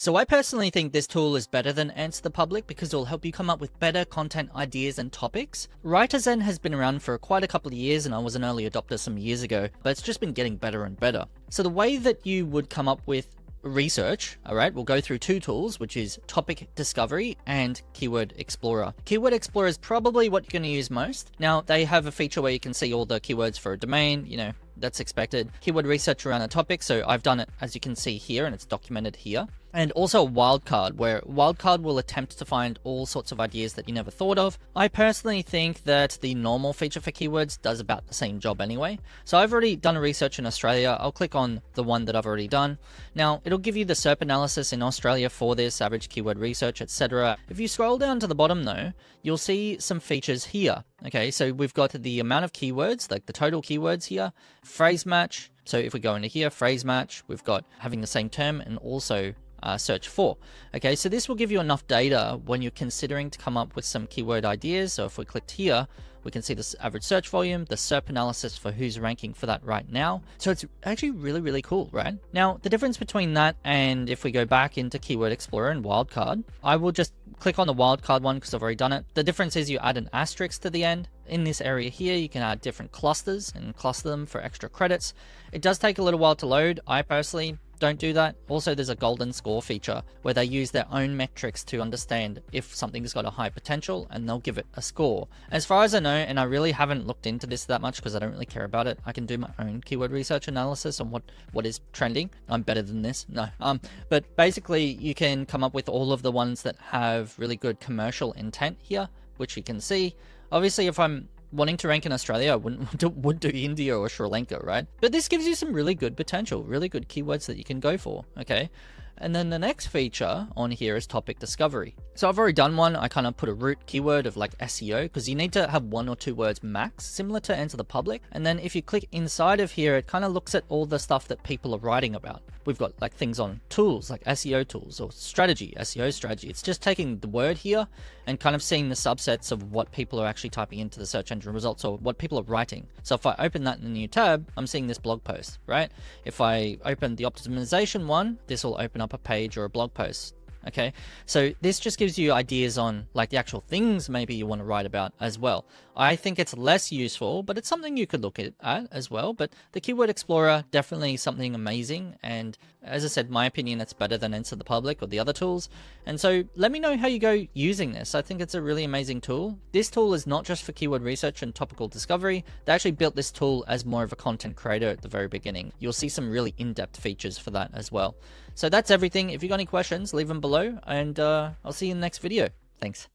So I personally think this tool is better than AnswerThePublic because it will help you come up with better content ideas and topics. WriterZen has been around for quite a couple of years and I was an early adopter some years ago, but it's just been getting better and better. So the way that you would come up with research, alright, we'll go through two tools, which is Topic Discovery and Keyword Explorer. Keyword Explorer is probably what you're going to use most. Now, they have a feature where you can see all the keywords for a domain, that's expected. Keyword research around a topic, so I've done it as you can see here and it's documented here. And also Wildcard, where Wildcard will attempt to find all sorts of ideas that you never thought of. I personally think that the normal feature for keywords does about the same job anyway. So I've already done research in Australia. I'll click on the one that I've already done. Now, it'll give you the SERP analysis in Australia for this, average keyword research, etc. If you scroll down to the bottom though, you'll see some features here. Okay, so we've got the amount of keywords, like the total keywords here, phrase match. So if we go into here, phrase match, we've got having the same term and also search for. Okay, so this will give you enough data when you're considering to come up with some keyword ideas. So if we clicked here, we can see this average search volume, the SERP analysis for who's ranking for that right now. So it's actually really, really cool, right? Now, the difference between that and if we go back into Keyword Explorer and Wildcard, I will just click on the Wildcard one because I've already done it. The difference is you add an asterisk to the end. In this area here, you can add different clusters and cluster them for extra credits. It does take a little while to load. I personally don't do that. Also, there's a golden score feature where they use their own metrics to understand if something's got a high potential and they'll give it a score. As far as I know, and I really haven't looked into this that much because I don't really care about it, I can do my own keyword research analysis on what is trending. I'm better than this. No. But basically you can come up with all of the ones that have really good commercial intent here, which you can see. Obviously, if I'm wanting to rank in Australia, I would do India or Sri Lanka, right? But this gives you some really good potential, really good keywords that you can go for, okay? And then the next feature on here is Topic Discovery. So I've already done one. I kind of put a root keyword of like SEO because you need to have 1 or 2 words max, similar to AnswerThePublic. And then if you click inside of here, it kind of looks at all the stuff that people are writing about. We've got like things on tools, like SEO tools or strategy, SEO strategy. It's just taking the word here and kind of seeing the subsets of what people are actually typing into the search engine results or what people are writing. So if I open that in a new tab, I'm seeing this blog post, right? If I open the optimization one, this will open up a page or a blog post. Okay, so this just gives you ideas on like the actual things maybe you want to write about as well. I think it's less useful, but it's something you could look at as well. But the Keyword Explorer, definitely something amazing. And as I said, my opinion, it's better than AnswerThePublic or the other tools. And so let me know how you go using this. I think it's a really amazing tool. This tool is not just for keyword research and topical discovery. They actually built this tool as more of a content creator at the very beginning. You'll see some really in-depth features for that as well. So that's everything. If you've got any questions, leave them below and I'll see you in the next video. Thanks.